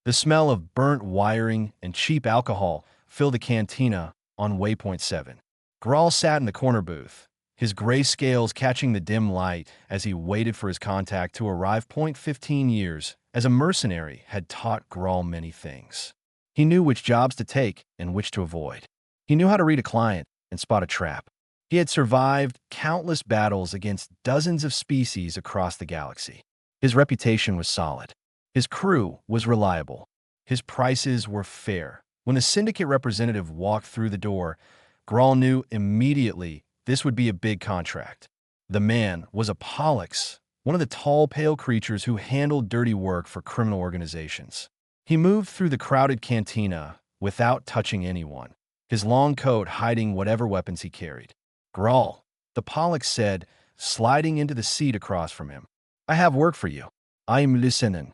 The smell of burnt wiring and cheap alcohol filled the cantina on Waypoint 7. Grawl sat in the corner booth, his gray scales catching the dim light as he waited for his contact to arrive. 15 years as a mercenary had taught Grawl many things. He knew which jobs to take and which to avoid. He knew how to read a client and spot a trap. He had survived countless battles against dozens of species across the galaxy. His reputation was solid. His crew was reliable. His prices were fair. When the syndicate representative walked through the door, Grawl knew immediately this would be a big contract. The man was a Pollux, one of the tall, pale creatures who handled dirty work for criminal organizations. He moved through the crowded cantina without touching anyone, his long coat hiding whatever weapons he carried. Grawl, the Pollux said, sliding into the seat across from him. I have work for you. I am listening.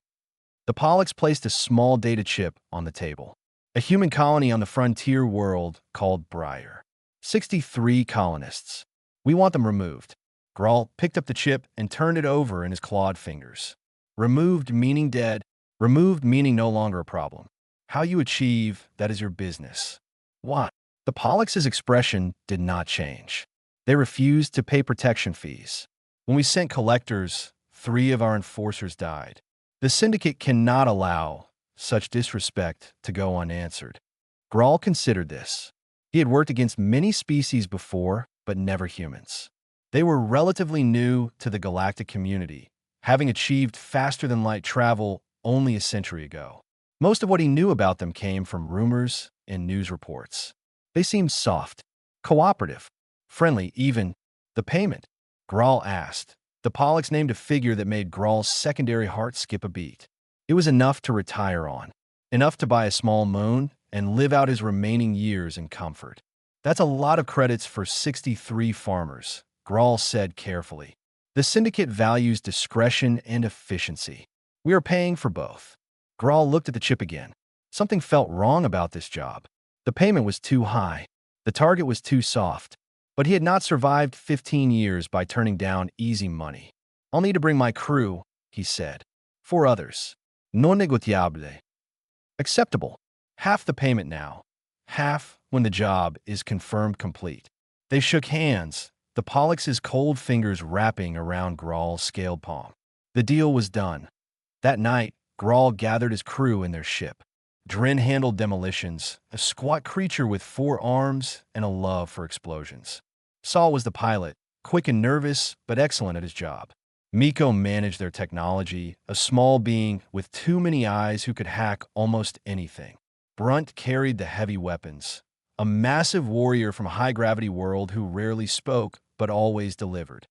The Pollux placed a small data chip on the table. A human colony on the frontier world called Briar. 63 colonists. We want them removed. Grawl picked up the chip and turned it over in his clawed fingers. Removed meaning dead, removed meaning no longer a problem. How you achieve that is your business. What? The Pollux's expression did not change. They refused to pay protection fees. When we sent collectors, 3 of our enforcers died. The syndicate cannot allow such disrespect to go unanswered. Grawl considered this. He had worked against many species before, but never humans. They were relatively new to the galactic community, having achieved faster-than-light travel only a century ago. Most of what he knew about them came from rumors and news reports. They seemed soft, cooperative, friendly even. The payment? Grawl asked. The Pollux named a figure that made Grawl's secondary heart skip a beat. It was enough to retire on, enough to buy a small moon and live out his remaining years in comfort. That's a lot of credits for 63 farmers, Grawl said carefully. The syndicate values discretion and efficiency. We are paying for both. Grawl looked at the chip again. Something felt wrong about this job. The payment was too high. The target was too soft. But he had not survived 15 years by turning down easy money. I'll need to bring my crew, he said. 4 others. Non negociable. Acceptable. Half the payment now. Half when the job is confirmed complete. They shook hands, the Pollux's cold fingers wrapping around Grawl's scaled palm. The deal was done. That night, Grawl gathered his crew in their ship. Drin handled demolitions, a squat creature with 4 arms and a love for explosions. Saul was the pilot, quick and nervous, but excellent at his job. Miko managed their technology, a small being with too many eyes who could hack almost anything. Brunt carried the heavy weapons, a massive warrior from a high-gravity world who rarely spoke but always delivered.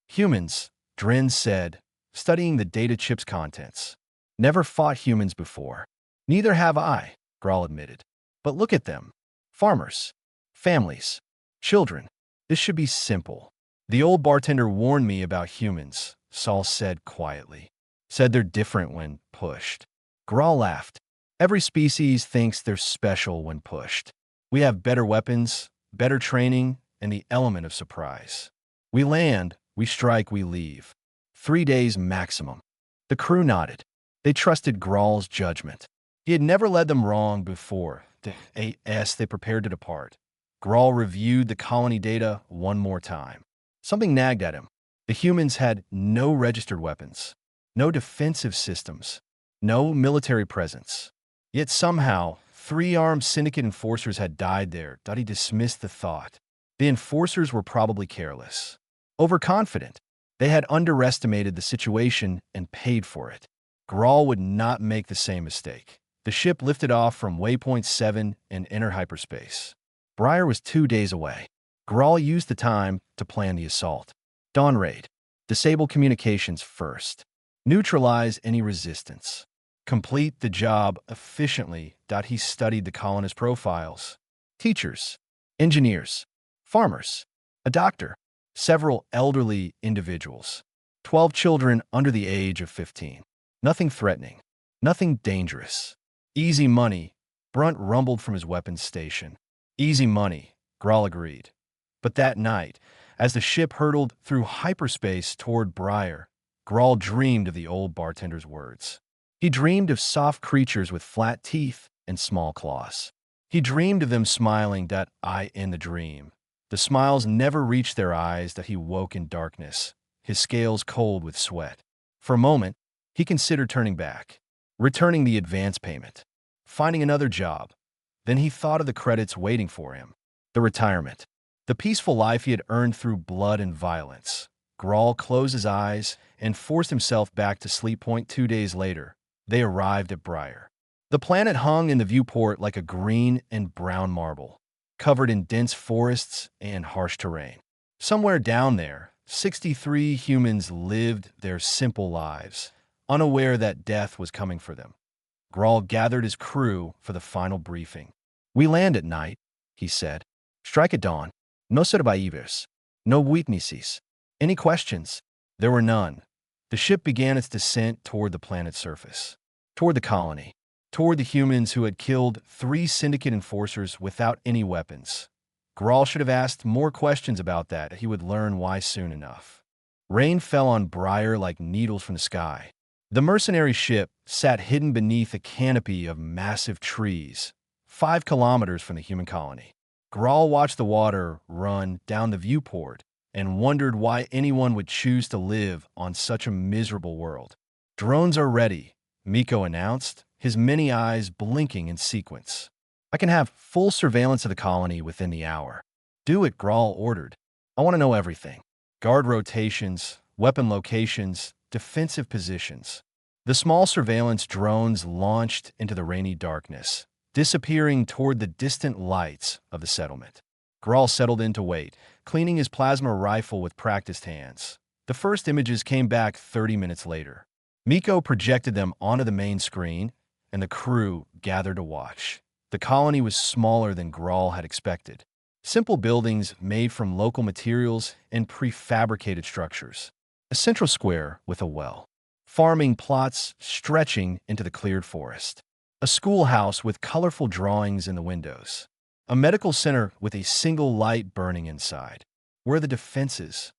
Humans, Drin said, studying the data chip's contents. Never fought humans before. Neither have I, Grawl admitted. But look at them. Farmers. Families. Children. This should be simple. The old bartender warned me about humans, Saul said quietly. Said they're different when pushed. Grawl laughed. Every species thinks they're special when pushed. We have better weapons, better training, and the element of surprise. We land, we strike, we leave. 3 days maximum. The crew nodded. They trusted Grawl's judgment. He had never led them wrong before. They prepared to depart. Grawl reviewed the colony data one more time. Something nagged at him. The humans had no registered weapons, no defensive systems, no military presence. Yet somehow, 3 armed syndicate enforcers had died there. He dismissed the thought. The enforcers were probably careless, overconfident. They had underestimated the situation and paid for it. Grawl would not make the same mistake. The ship lifted off from Waypoint 7 and entered hyperspace. Briar was 2 days away. Grawl used the time to plan the assault. Dawn raid. Disable communications first. Neutralize any resistance. Complete the job efficiently. He studied the colonist profiles. Teachers, engineers, farmers, a doctor, several elderly individuals, 12 children under the age of 15. Nothing threatening, nothing dangerous. Easy money, Brunt rumbled from his weapons station. Easy money, Grawl agreed. But that night, as the ship hurtled through hyperspace toward Briar, Grawl dreamed of the old bartender's words. He dreamed of soft creatures with flat teeth and small claws. He dreamed of them smiling that eye in the dream. The smiles never reached their eyes that he woke in darkness, his scales cold with sweat. For a moment, he considered turning back, returning the advance payment, finding another job. Then he thought of the credits waiting for him, the retirement, the peaceful life he had earned through blood and violence. Grawl closed his eyes and forced himself back to sleep. 2 days later, they arrived at Briar. The planet hung in the viewport like a green and brown marble, covered in dense forests and harsh terrain. Somewhere down there, 63 humans lived their simple lives, unaware that death was coming for them. Grawl gathered his crew for the final briefing. "We land at night," he said. "Strike at dawn. No survivors. No weaknesses. Any questions?" There were none. The ship began its descent toward the planet's surface, toward the colony, toward the humans who had killed 3 Syndicate enforcers without any weapons. Grawl should have asked more questions about that. He would learn why soon enough. Rain fell on Briar like needles from the sky. The mercenary ship sat hidden beneath a canopy of massive trees, 5 kilometers from the human colony. Grawl watched the water run down the viewport and wondered why anyone would choose to live on such a miserable world. "Drones are ready," Miko announced, his many eyes blinking in sequence. "I can have full surveillance of the colony within the hour." "Do it," Grawl ordered. "I want to know everything. Guard rotations, weapon locations, defensive positions." The small surveillance drones launched into the rainy darkness, disappearing toward the distant lights of the settlement. Grawl settled in to wait, cleaning his plasma rifle with practiced hands. The first images came back 30 minutes later. Miko projected them onto the main screen, and the crew gathered to watch. The colony was smaller than Grawl had expected. Simple buildings made from local materials and prefabricated structures. A central square with a well. Farming plots stretching into the cleared forest. A schoolhouse with colorful drawings in the windows. A medical center with a single light burning inside. "Where are the defenses?"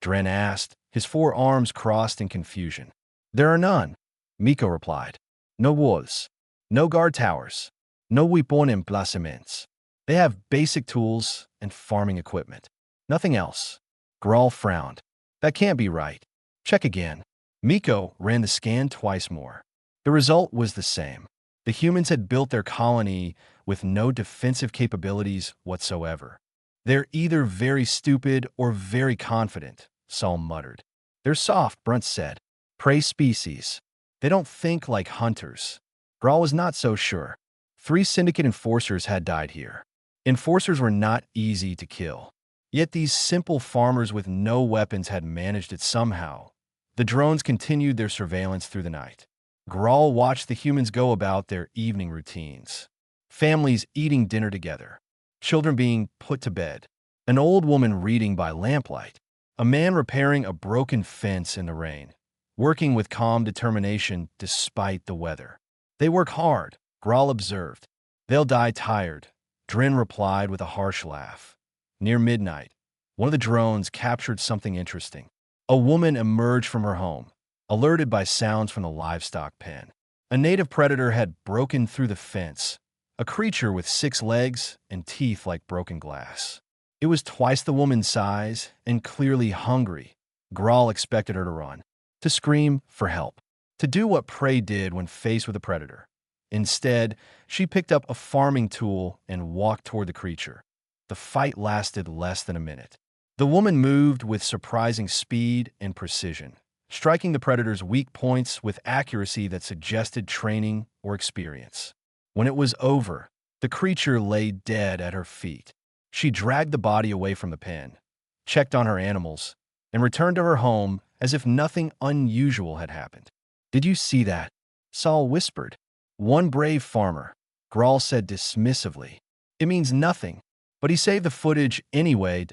Dren asked, his 4 arms crossed in confusion. "There are none," Miko replied. "No walls. No guard towers. No weapon emplacements. They have basic tools and farming equipment. Nothing else." Grawl frowned. "That can't be right. Check again." Miko ran the scan twice more. The result was the same. The humans had built their colony with no defensive capabilities whatsoever. "They're either very stupid or very confident," Saul muttered. "They're soft," Brunt said. "Prey species. They don't think like hunters." Grawl was not so sure. 3 Syndicate enforcers had died here. Enforcers were not easy to kill. Yet these simple farmers with no weapons had managed it somehow. The drones continued their surveillance through the night. Grawl watched the humans go about their evening routines. Families eating dinner together. Children being put to bed. An old woman reading by lamplight. A man repairing a broken fence in the rain. Working with calm determination despite the weather. "They work hard," Grawl observed. "They'll die tired," Dren replied with a harsh laugh. Near midnight, one of the drones captured something interesting. A woman emerged from her home, alerted by sounds from the livestock pen. A native predator had broken through the fence, a creature with 6 legs and teeth like broken glass. It was twice the woman's size and clearly hungry. Grawl expected her to run, to scream for help, to do what prey did when faced with a predator. Instead, she picked up a farming tool and walked toward the creature. The fight lasted less than a minute. The woman moved with surprising speed and precision, striking the predator's weak points with accuracy that suggested training or experience. When it was over, the creature lay dead at her feet. She dragged the body away from the pen, checked on her animals, and returned to her home as if nothing unusual had happened. "Did you see that?" Saul whispered. "One brave farmer," Grawl said dismissively. "It means nothing." But he saved the footage anyway.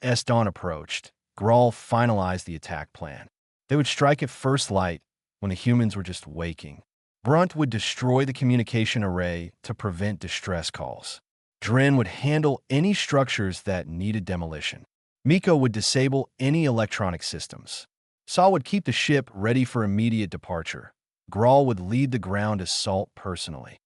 As dawn approached, Grawl finalized the attack plan. They would strike at first light when the humans were just waking. Brunt would destroy the communication array to prevent distress calls. Dren would handle any structures that needed demolition. Miko would disable any electronic systems. Saul would keep the ship ready for immediate departure. Grawl would lead the ground assault personally.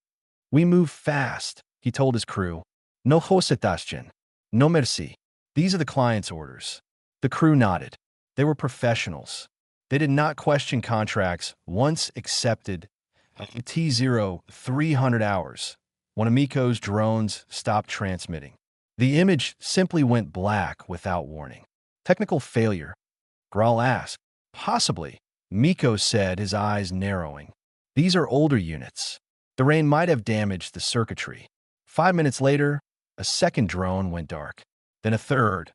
"We move fast," he told his crew. "No hosetaschen. No merci. These are the client's orders." The crew nodded. They were professionals. They did not question contracts once accepted. T0 300 hours. When Amiko's drones stopped transmitting, the image simply went black without warning. "Technical failure?" Grawl asked. "Possibly," Miko said, his eyes narrowing. "These are older units. The rain might have damaged the circuitry." 5 minutes later, a second drone went dark. Then a third.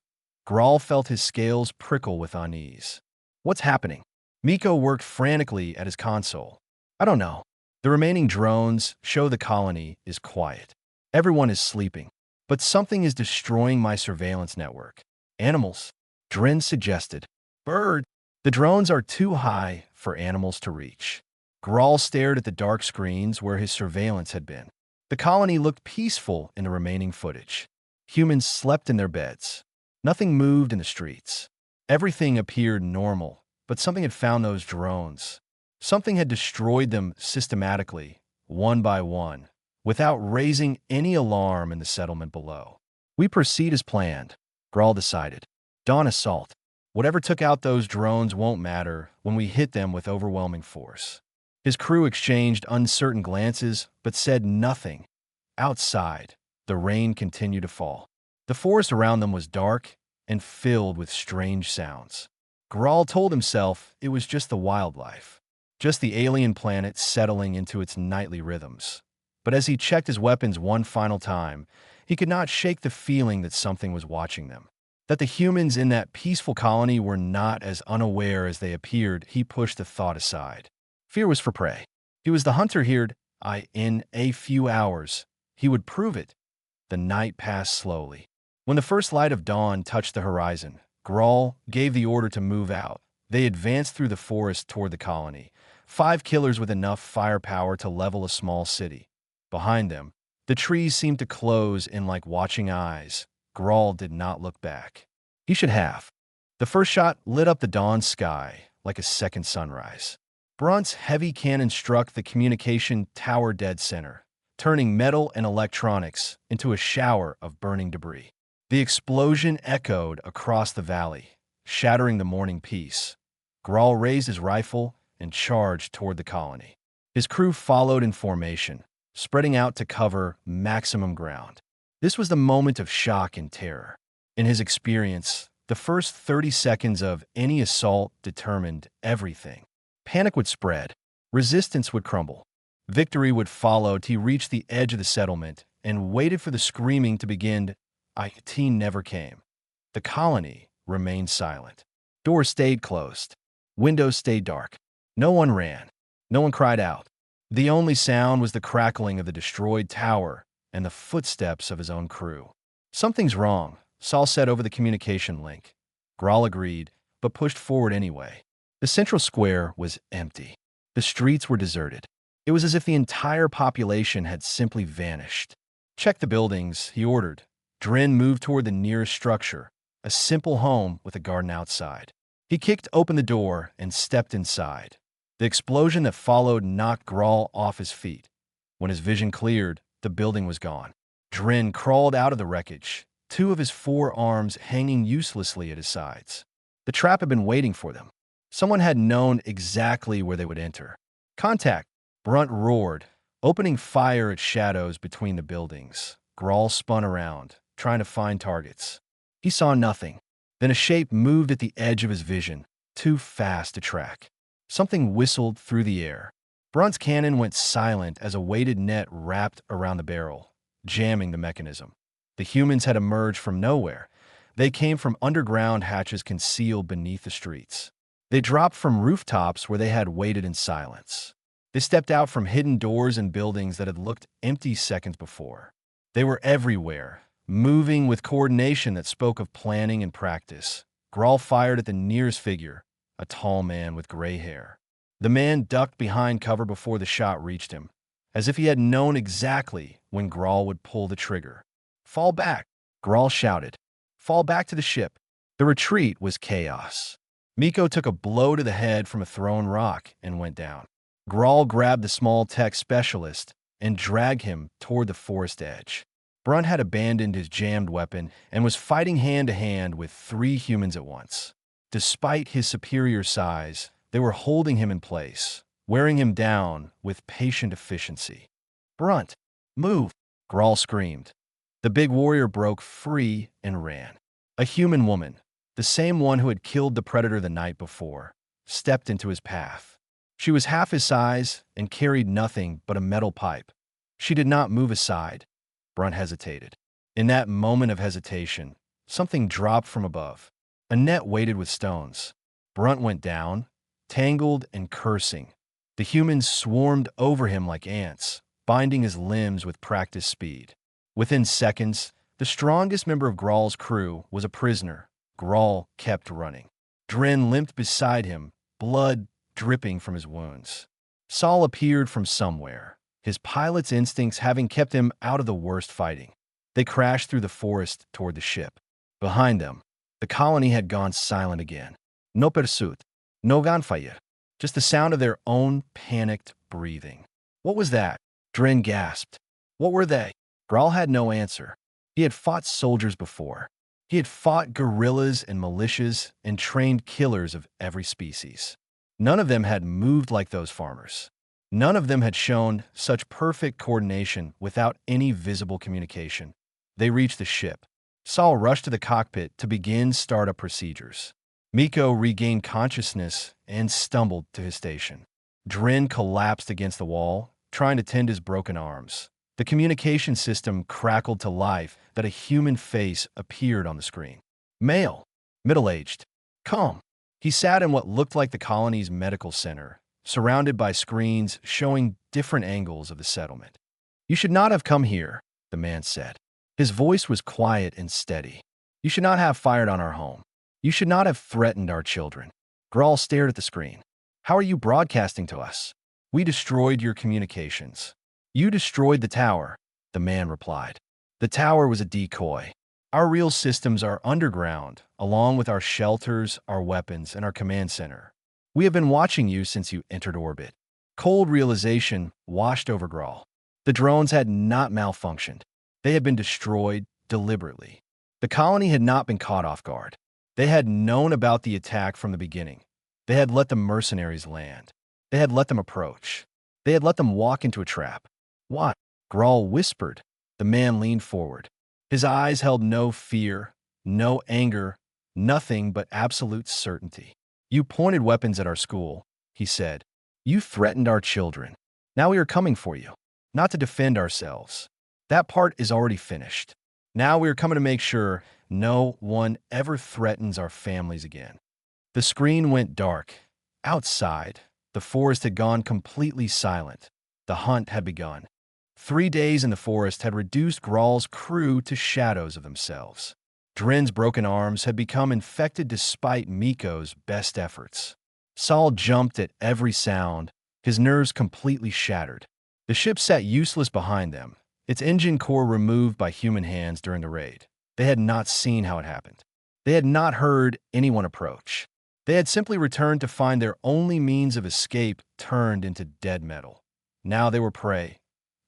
Grawl felt his scales prickle with unease. "What's happening?" Miko worked frantically at his console. "I don't know. The remaining drones show the colony is quiet. Everyone is sleeping. But something is destroying my surveillance network." "Animals," Drin suggested. "Bird." "The drones are too high for animals to reach." Grawl stared at the dark screens where his surveillance had been. The colony looked peaceful in the remaining footage. Humans slept in their beds. Nothing moved in the streets. Everything appeared normal, but something had found those drones. Something had destroyed them systematically, one by one, without raising any alarm in the settlement below. "We proceed as planned," Grawl decided. "Dawn assault. Whatever took out those drones won't matter when we hit them with overwhelming force." His crew exchanged uncertain glances, but said nothing. Outside, the rain continued to fall. The forest around them was dark and filled with strange sounds. Grawl told himself it was just the wildlife, just the alien planet settling into its nightly rhythms. But as he checked his weapons one final time, he could not shake the feeling that something was watching them. That the humans in that peaceful colony were not as unaware as they appeared. He pushed the thought aside. Fear was for prey. He was the hunter here. In a few hours, he would prove it. The night passed slowly. When the first light of dawn touched the horizon, Grawl gave the order to move out. They advanced through the forest toward the colony, 5 killers with enough firepower to level a small city. Behind them, the trees seemed to close in like watching eyes. Grawl did not look back. He should have. The first shot lit up the dawn sky like a second sunrise. Brunt's heavy cannon struck the communication tower dead center, turning metal and electronics into a shower of burning debris. The explosion echoed across the valley, shattering the morning peace. Grawl raised his rifle and charged toward the colony. His crew followed in formation, spreading out to cover maximum ground. This was the moment of shock and terror. In his experience, the first 30 seconds of any assault determined everything. Panic would spread. Resistance would crumble. Victory would follow till he reached the edge of the settlement and waited for the screaming to begin. It never came. The colony remained silent. Doors stayed closed. Windows stayed dark. No one ran. No one cried out. The only sound was the crackling of the destroyed tower and the footsteps of his own crew. "Something's wrong," Saul said over the communication link. Grawl agreed, but pushed forward anyway. The central square was empty. The streets were deserted. It was as if the entire population had simply vanished. "Check the buildings," he ordered. Drin moved toward the nearest structure, a simple home with a garden outside. He kicked open the door and stepped inside. The explosion that followed knocked Grawl off his feet. When his vision cleared, the building was gone. Drin crawled out of the wreckage, 2 of his 4 arms hanging uselessly at his sides. The trap had been waiting for them. Someone had known exactly where they would enter. "Contact!" Brunt roared, opening fire at shadows between the buildings. Grawl spun around, trying to find targets. He saw nothing. Then a shape moved at the edge of his vision, too fast to track. Something whistled through the air. Brunt's cannon went silent as a weighted net wrapped around the barrel, jamming the mechanism. The humans had emerged from nowhere. They came from underground hatches concealed beneath the streets. They dropped from rooftops where they had waited in silence. They stepped out from hidden doors and buildings that had looked empty seconds before. They were everywhere, moving with coordination that spoke of planning and practice. Grawl fired at the nearest figure, a tall man with gray hair. The man ducked behind cover before the shot reached him, as if he had known exactly when Grawl would pull the trigger. "Fall back!" Grawl shouted. "Fall back to the ship." The retreat was chaos. Miko took a blow to the head from a thrown rock and went down. Grawl grabbed the small tech specialist and dragged him toward the forest edge. Brunt had abandoned his jammed weapon and was fighting hand-to-hand with 3 humans at once. Despite his superior size, they were holding him in place, wearing him down with patient efficiency. "Brunt, move!" Grawl screamed. The big warrior broke free and ran. A human woman, the same one who had killed the predator the night before, stepped into his path. She was half his size and carried nothing but a metal pipe. She did not move aside. Brunt hesitated. In that moment of hesitation, something dropped from above. A net weighted with stones. Brunt went down, tangled and cursing. The humans swarmed over him like ants, binding his limbs with practiced speed. Within seconds, the strongest member of Grawl's crew was a prisoner. Grawl kept running. Dren limped beside him, blood dripping from his wounds. Saul appeared from somewhere, his pilot's instincts having kept him out of the worst fighting. They crashed through the forest toward the ship. Behind them, the colony had gone silent again. No pursuit, no gunfire, just the sound of their own panicked breathing. "What was that?" Dren gasped. "What were they?" Grawl had no answer. He had fought soldiers before. He had fought guerrillas and militias and trained killers of every species. None of them had moved like those farmers. None of them had shown such perfect coordination without any visible communication. They reached the ship. Saul rushed to the cockpit to begin startup procedures. Miko regained consciousness and stumbled to his station. Dren collapsed against the wall, trying to tend his broken arms. The communication system crackled to life that a human face appeared on the screen. Male, middle-aged, calm. He sat in what looked like the colony's medical center, surrounded by screens showing different angles of the settlement. "You should not have come here," the man said. His voice was quiet and steady. "You should not have fired on our home. You should not have threatened our children." Grawl stared at the screen. "How are you broadcasting to us?" "We destroyed your communications." "You destroyed the tower," the man replied. "The tower was a decoy. Our real systems are underground, along with our shelters, our weapons, and our command center. We have been watching you since you entered orbit." Cold realization washed over Grawl. The drones had not malfunctioned. They had been destroyed deliberately. The colony had not been caught off guard. They had known about the attack from the beginning. They had let the mercenaries land. They had let them approach. They had let them walk into a trap. "What?" Grawl whispered. The man leaned forward. His eyes held no fear, no anger, nothing but absolute certainty. "You pointed weapons at our school," he said. "You threatened our children. Now we are coming for you, not to defend ourselves. That part is already finished. Now we are coming to make sure no one ever threatens our families again." The screen went dark. Outside, the forest had gone completely silent. The hunt had begun. 3 days in the forest had reduced Grawl's crew to shadows of themselves. Dren's broken arms had become infected despite Miko's best efforts. Saul jumped at every sound, his nerves completely shattered. The ship sat useless behind them, its engine core removed by human hands during the raid. They had not seen how it happened. They had not heard anyone approach. They had simply returned to find their only means of escape turned into dead metal. Now they were prey.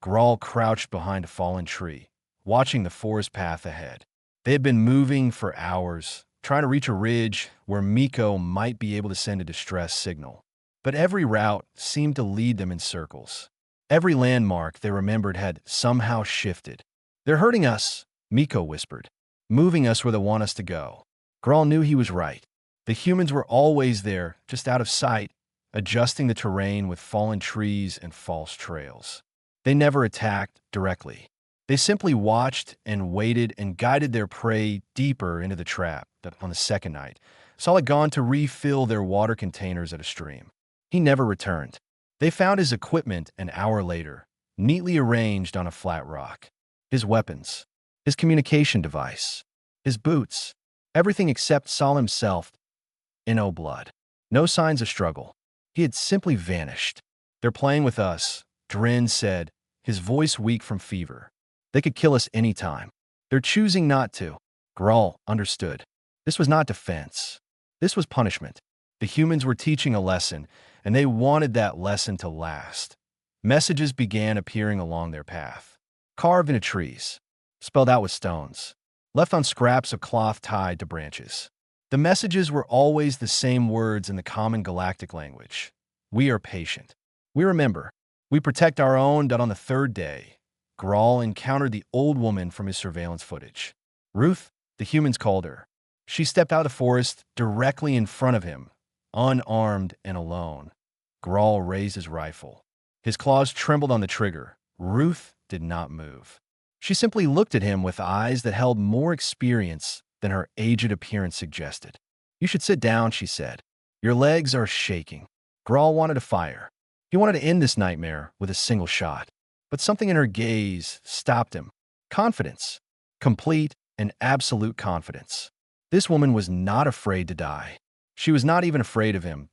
Grawl crouched behind a fallen tree, watching the forest path ahead. They had been moving for hours, trying to reach a ridge where Miko might be able to send a distress signal. But every route seemed to lead them in circles. Every landmark they remembered had somehow shifted. "They're hurting us," Miko whispered, "moving us where they want us to go." Grawl knew he was right. The humans were always there, just out of sight, adjusting the terrain with fallen trees and false trails. They never attacked directly. They simply watched and waited and guided their prey deeper into the trap that on the second night Saul had gone to refill their water containers at a stream. He never returned. They found his equipment an hour later, neatly arranged on a flat rock. His weapons, his communication device, his boots, everything except Saul himself, in no blood. No signs of struggle. He had simply vanished. "They're playing with us," Dren said, his voice weak from fever. "They could kill us any time. They're choosing not to." Grawl understood. This was not defense. This was punishment. The humans were teaching a lesson, and they wanted that lesson to last. Messages began appearing along their path, carved into trees, spelled out with stones, left on scraps of cloth tied to branches. The messages were always the same words in the common galactic language. We are patient. We remember. We protect our own. On the third day, Grawl encountered the old woman from his surveillance footage. Ruth, the humans called her. She stepped out of the forest directly in front of him, unarmed and alone. Grawl raised his rifle. His claws trembled on the trigger. Ruth did not move. She simply looked at him with eyes that held more experience than her aged appearance suggested. "You should sit down," she said. "Your legs are shaking." Grawl wanted to fire. He wanted to end this nightmare with a single shot. But something in her gaze stopped him. Confidence. Complete and absolute confidence. This woman was not afraid to die. She was not even afraid of him.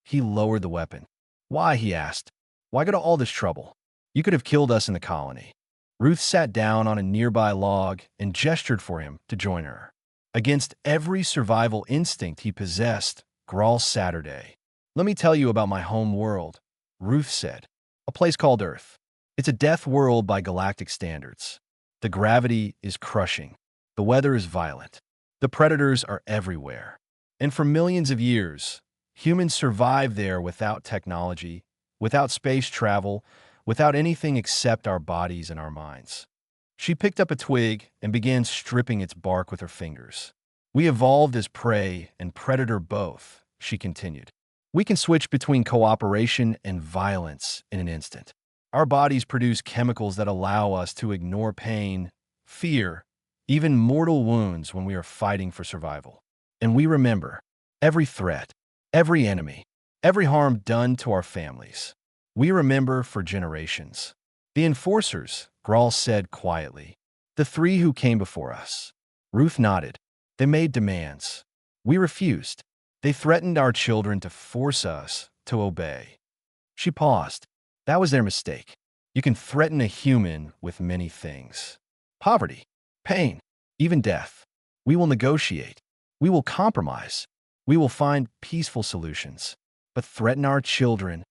He lowered the weapon. "Why?" he asked. "Why go to all this trouble? You could have killed us in the colony." Ruth sat down on a nearby log and gestured for him to join her. Against every survival instinct he possessed, Grawl Saturday. "Let me tell you about my home world," Ruth said. "A place called Earth. It's a death world by galactic standards. The gravity is crushing. The weather is violent. The predators are everywhere. And for millions of years, humans survived there without technology, without space travel, without anything except our bodies and our minds." She picked up a twig and began stripping its bark with her fingers. "We evolved as prey and predator both," she continued. "We can switch between cooperation and violence in an instant. Our bodies produce chemicals that allow us to ignore pain, fear, even mortal wounds when we are fighting for survival. And we remember every threat, every enemy, every harm done to our families. We remember for generations." "The enforcers," Grawl said quietly. "The three who came before us." Ruth nodded. "They made demands. We refused. They threatened our children to force us to obey." She paused. "That was their mistake. You can threaten a human with many things. Poverty, pain, even death. We will negotiate. We will compromise. We will find peaceful solutions. But threaten our children."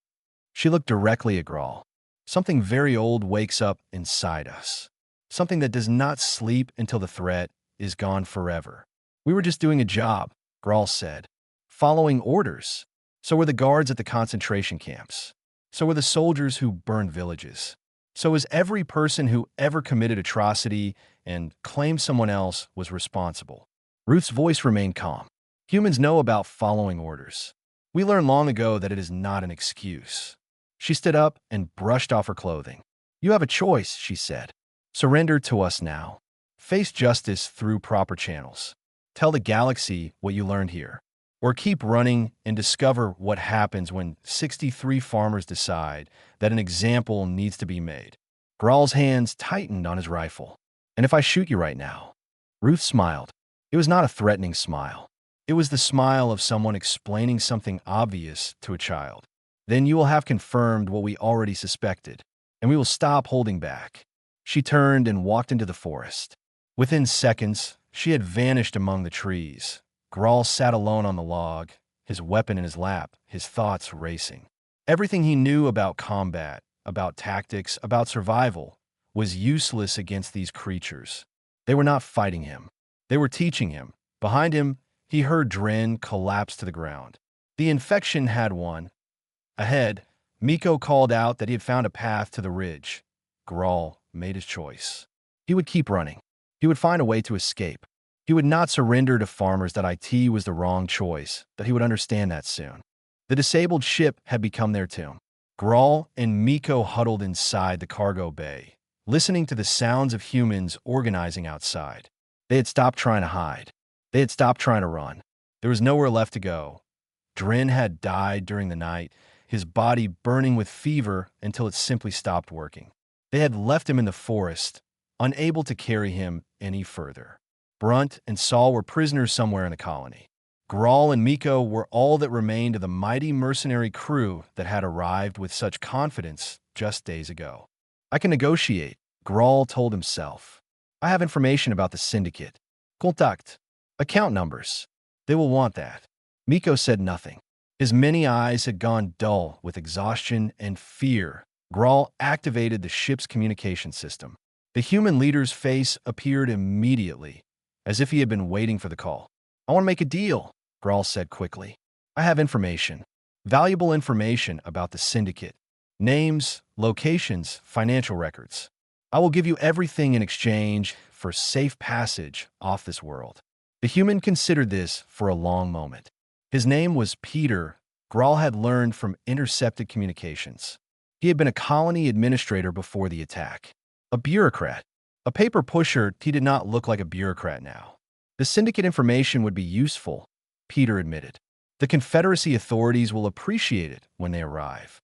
She looked directly at Grawl. "Something very old wakes up inside us. Something that does not sleep until the threat is gone forever." "We were just doing a job," Grawl said. "Following orders. So were the guards at the concentration camps. So were the soldiers who burned villages. So is every person who ever committed atrocity and claimed someone else was responsible." Ruth's voice remained calm. "Humans know about following orders. We learned long ago that it is not an excuse." She stood up and brushed off her clothing. "You have a choice," she said. "Surrender to us now. Face justice through proper channels. Tell the galaxy what you learned here. Or keep running and discover what happens when 63 farmers decide that an example needs to be made." Graal's hands tightened on his rifle. "And if I shoot you right now?" Ruth smiled. It was not a threatening smile. It was the smile of someone explaining something obvious to a child. "Then you will have confirmed what we already suspected, and we will stop holding back." She turned and walked into the forest. Within seconds, she had vanished among the trees. Grawl sat alone on the log, his weapon in his lap, his thoughts racing. Everything he knew about combat, about tactics, about survival, was useless against these creatures. They were not fighting him. They were teaching him. Behind him, he heard Dren collapse to the ground. The infection had won. Ahead, Miko called out that he had found a path to the ridge. Grawl made his choice. He would keep running. He would find a way to escape. He would not surrender to farmers that IT was the wrong choice, that he would understand that soon. The disabled ship had become their tomb. Grawl and Miko huddled inside the cargo bay, listening to the sounds of humans organizing outside. They had stopped trying to hide. They had stopped trying to run. There was nowhere left to go. Dren had died during the night, his body burning with fever until it simply stopped working. They had left him in the forest, unable to carry him any further. Brunt and Saul were prisoners somewhere in the colony. Grawl and Miko were all that remained of the mighty mercenary crew that had arrived with such confidence just days ago. "I can negotiate," Grawl told himself. "I have information about the syndicate. Contact. Account numbers. They will want that." Miko said nothing. His many eyes had gone dull with exhaustion and fear. Grawl activated the ship's communication system. The human leader's face appeared immediately, as if he had been waiting for the call. "I want to make a deal," Grawl said quickly. "I have information. Valuable information about the syndicate. Names, locations, financial records. I will give you everything in exchange for safe passage off this world." The human considered this for a long moment. His name was Peter. Grawl had learned from intercepted communications. He had been a colony administrator before the attack. A bureaucrat. A paper pusher. He did not look like a bureaucrat now. The syndicate information would be useful, Peter admitted. The Confederacy authorities will appreciate it when they arrive.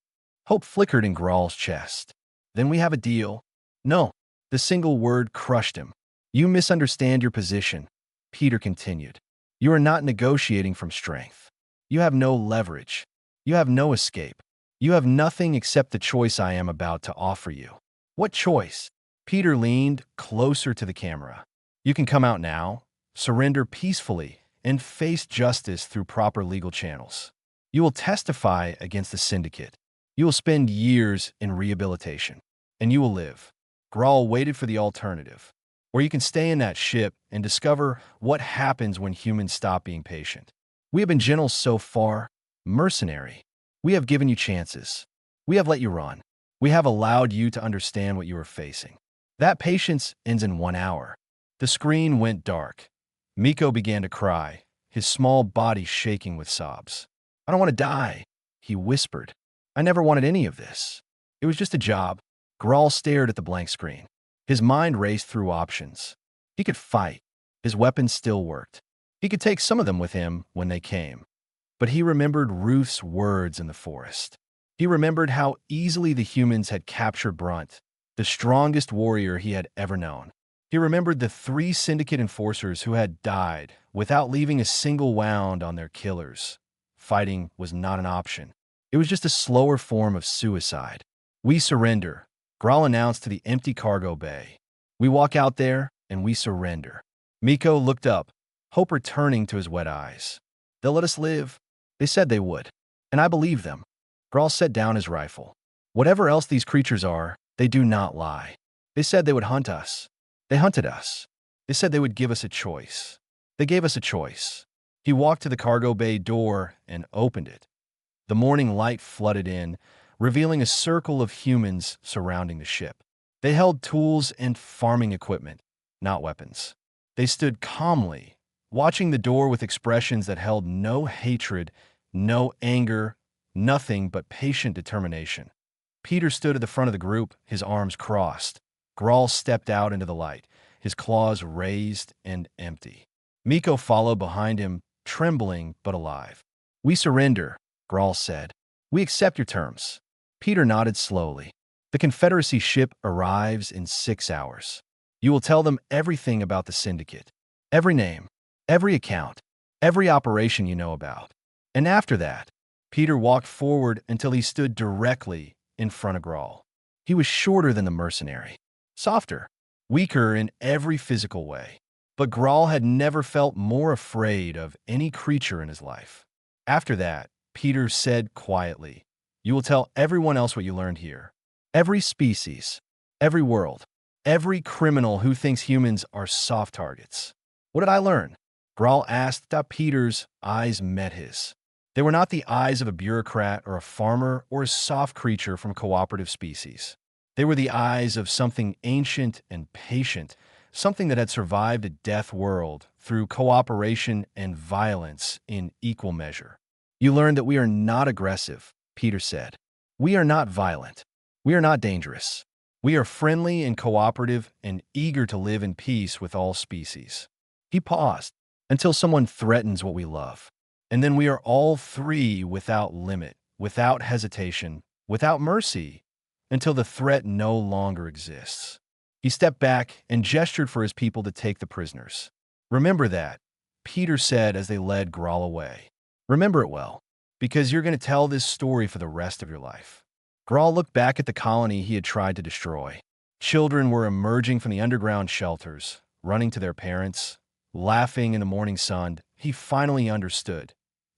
Hope flickered in Grawl's chest. "Then we have a deal?" "No." The single word crushed him. "You misunderstand your position," Peter continued. "You are not negotiating from strength. You have no leverage. You have no escape. You have nothing except the choice I am about to offer you." "What choice?" Peter leaned closer to the camera. "You can come out now, surrender peacefully, and face justice through proper legal channels. You will testify against the syndicate. You will spend years in rehabilitation, and you will live." Grawl waited for the alternative. "Or you can stay in that ship and discover what happens when humans stop being patient. We have been gentle so far, Mercenary. We have given you chances. We have let you run. We have allowed you to understand what you are facing. That patience ends in 1 hour." The screen went dark. Miko began to cry, his small body shaking with sobs. "I don't want to die," he whispered. "I never wanted any of this. It was just a job." Grawl stared at the blank screen. His mind raced through options. He could fight. His weapons still worked. He could take some of them with him when they came. But he remembered Ruth's words in the forest. He remembered how easily the humans had captured Brunt, the strongest warrior he had ever known. He remembered the 3 syndicate enforcers who had died without leaving a single wound on their killers. Fighting was not an option. It was just a slower form of suicide. "We surrender," Grawl announced to the empty cargo bay. "We walk out there and we surrender." Miko looked up, hope returning to his wet eyes. "They'll let us live." They said they would, and I believe them. Grawl set down his rifle. "Whatever else these creatures are, they do not lie. They said they would hunt us. They hunted us. They said they would give us a choice. They gave us a choice." He walked to the cargo bay door and opened it. The morning light flooded in, revealing a circle of humans surrounding the ship. They held tools and farming equipment, not weapons. They stood calmly, watching the door with expressions that held no hatred, no anger, nothing but patient determination. Peter stood at the front of the group, his arms crossed. Grawl stepped out into the light, his claws raised and empty. Miko followed behind him, trembling but alive. "We surrender," Grawl said. "We accept your terms." Peter nodded slowly. "The Confederacy ship arrives in 6 hours. You will tell them everything about the syndicate. Every name, every account, every operation you know about. And after that," Peter walked forward until he stood directly in front of Grawl. He was shorter than the mercenary, softer, weaker in every physical way. But Grawl had never felt more afraid of any creature in his life. After that, Peter said quietly, "You will tell everyone else what you learned here. Every species, every world, every criminal who thinks humans are soft targets." "What did I learn?" Grawl asked. Peter's eyes met his. They were not the eyes of a bureaucrat or a farmer or a soft creature from a cooperative species. They were the eyes of something ancient and patient, something that had survived a death world through cooperation and violence in equal measure. "You learned that we are not aggressive," Peter said. "We are not violent. We are not dangerous. We are friendly and cooperative and eager to live in peace with all species." He paused. "Until someone threatens what we love. And then we are all free without limit, without hesitation, without mercy, until the threat no longer exists." He stepped back and gestured for his people to take the prisoners. "Remember that," Peter said as they led Grawl away. "Remember it well, because you're going to tell this story for the rest of your life." Grawl looked back at the colony he had tried to destroy. Children were emerging from the underground shelters, running to their parents, laughing in the morning sun. He finally understood.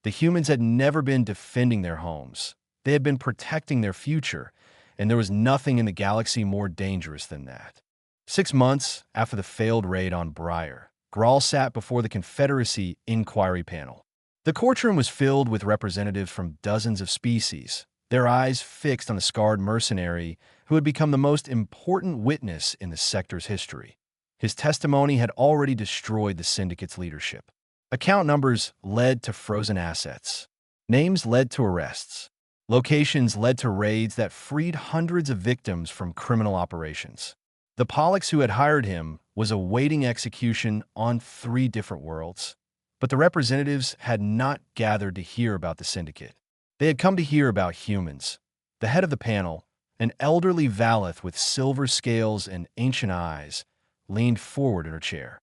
The humans had never been defending their homes. They had been protecting their future, and there was nothing in the galaxy more dangerous than that. 6 months after the failed raid on Briar, Grawl sat before the Confederacy Inquiry Panel. The courtroom was filled with representatives from dozens of species, their eyes fixed on the scarred mercenary who had become the most important witness in the sector's history. His testimony had already destroyed the Syndicate's leadership. Account numbers led to frozen assets. Names led to arrests. Locations led to raids that freed hundreds of victims from criminal operations. The Pollux who had hired him was awaiting execution on 3 different worlds. But the representatives had not gathered to hear about the Syndicate. They had come to hear about humans. The head of the panel, an elderly Valeth with silver scales and ancient eyes, leaned forward in her chair.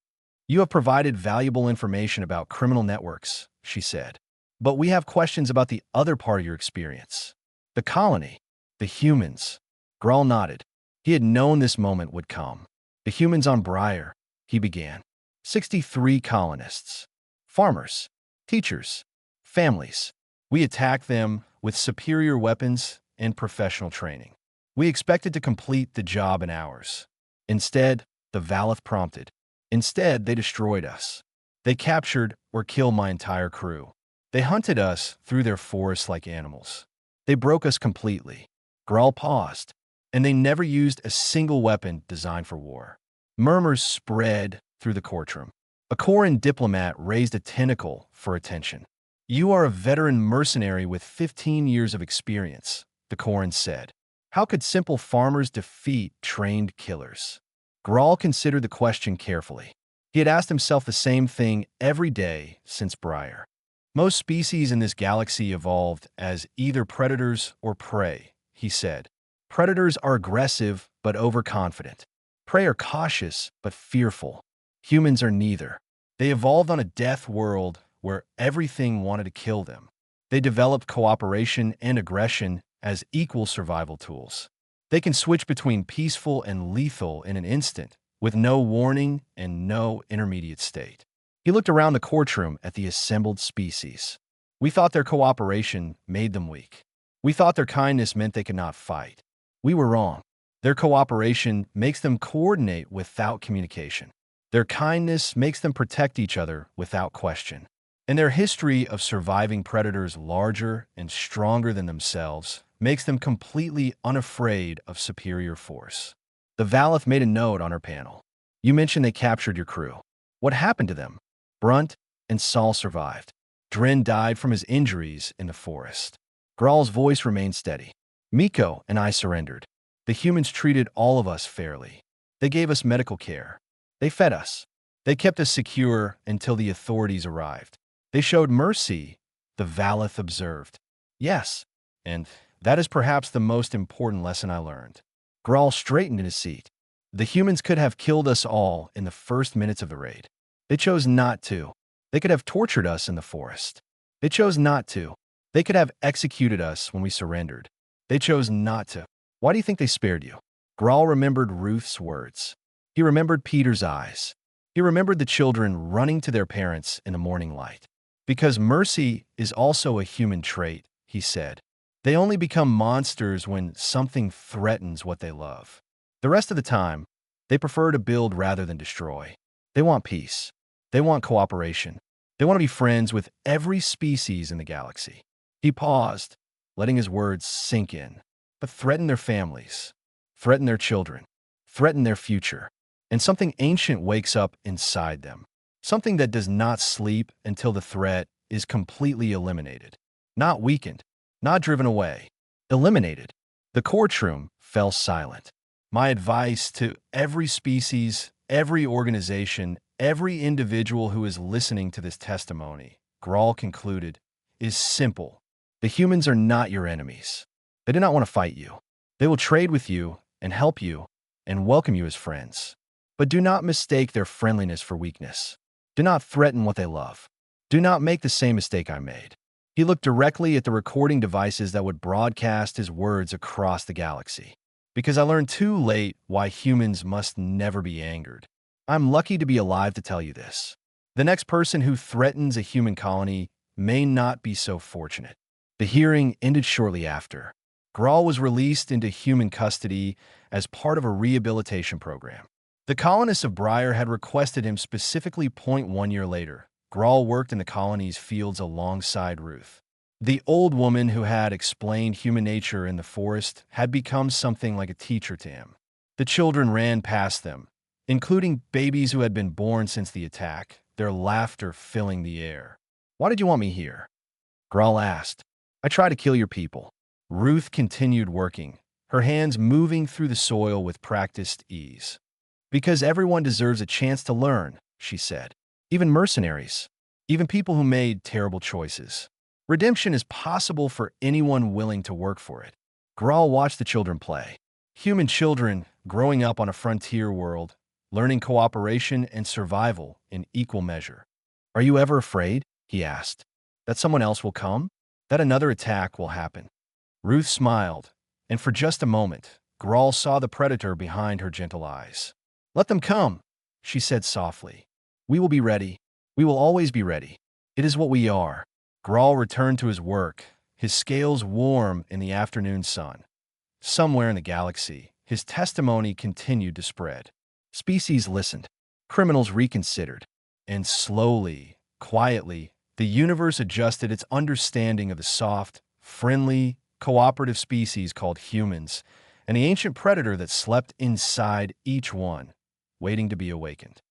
"You have provided valuable information about criminal networks," she said. "But we have questions about the other part of your experience. The colony, the humans." Grawl nodded. He had known this moment would come. "The humans on Briar," he began. 63 colonists. Farmers, teachers, families. We attacked them with superior weapons and professional training. We expected to complete the job in hours. Instead, the Valeth prompted. Instead, they destroyed us. They captured or killed my entire crew. They hunted us through their forests like animals. They broke us completely. Grawl paused, and they never used a single weapon designed for war. Murmurs spread through the courtroom. A Coran diplomat raised a tentacle for attention. "You are a veteran mercenary with 15 years of experience," the Coran said. "How could simple farmers defeat trained killers?" Grawl considered the question carefully. He had asked himself the same thing every day since Briar. "Most species in this galaxy evolved as either predators or prey," he said. "Predators are aggressive but overconfident. Prey are cautious but fearful. Humans are neither. They evolved on a death world where everything wanted to kill them. They developed cooperation and aggression as equal survival tools. They can switch between peaceful and lethal in an instant, with no warning and no intermediate state." He looked around the courtroom at the assembled species. "We thought their cooperation made them weak. We thought their kindness meant they could not fight. We were wrong. Their cooperation makes them coordinate without communication. Their kindness makes them protect each other without question. And their history of surviving predators larger and stronger than themselves makes them completely unafraid of superior force." The Valeth made a note on her panel. "You mentioned they captured your crew. What happened to them?" "Brunt and Saul survived. Dren died from his injuries in the forest." Graal's voice remained steady. "Miko and I surrendered. The humans treated all of us fairly. They gave us medical care. They fed us. They kept us secure until the authorities arrived. They showed mercy," the Valeth observed. "Yes, and that is perhaps the most important lesson I learned." Grawl straightened in his seat. "The humans could have killed us all in the first minutes of the raid. They chose not to. They could have tortured us in the forest. They chose not to. They could have executed us when we surrendered. They chose not to. Why do you think they spared you?" Grawl remembered Ruth's words. He remembered Peter's eyes. He remembered the children running to their parents in the morning light. "Because mercy is also a human trait," he said. "They only become monsters when something threatens what they love. The rest of the time, they prefer to build rather than destroy. They want peace. They want cooperation. They want to be friends with every species in the galaxy." He paused, letting his words sink in. "But threaten their families, threaten their children, threaten their future, and something ancient wakes up inside them. Something that does not sleep until the threat is completely eliminated. Not weakened, not driven away. Eliminated." The courtroom fell silent. "My advice to every species, every organization, every individual who is listening to this testimony," Grawl concluded, "is simple. The humans are not your enemies. They do not want to fight you. They will trade with you and help you and welcome you as friends. But do not mistake their friendliness for weakness. Do not threaten what they love. Do not make the same mistake I made." He looked directly at the recording devices that would broadcast his words across the galaxy. "Because I learned too late why humans must never be angered. I'm lucky to be alive to tell you this. The next person who threatens a human colony may not be so fortunate. The hearing ended shortly after. Grawl was released into human custody as part of a rehabilitation program. The colonists of Briar had requested him specifically. 1 year later, Grawl worked in the colony's fields alongside Ruth. The old woman who had explained human nature in the forest had become something like a teacher to him. The children ran past them, including babies who had been born since the attack, their laughter filling the air. "Why did you want me here?" Grawl asked. "I try to kill your people." Ruth continued working, her hands moving through the soil with practiced ease. "Because everyone deserves a chance to learn," she said. "Even mercenaries. Even people who made terrible choices. Redemption is possible for anyone willing to work for it." Grawl watched the children play. Human children growing up on a frontier world, learning cooperation and survival in equal measure. "Are you ever afraid," he asked, "that someone else will come? That another attack will happen?" Ruth smiled, and for just a moment, Grawl saw the predator behind her gentle eyes. "Let them come," she said softly. "We will be ready. We will always be ready. It is what we are." Grawl returned to his work, his scales warm in the afternoon sun. Somewhere in the galaxy, his testimony continued to spread. Species listened. Criminals reconsidered. And slowly, quietly, the universe adjusted its understanding of the soft, friendly, cooperative species called humans, and the ancient predator that slept inside each one, waiting to be awakened.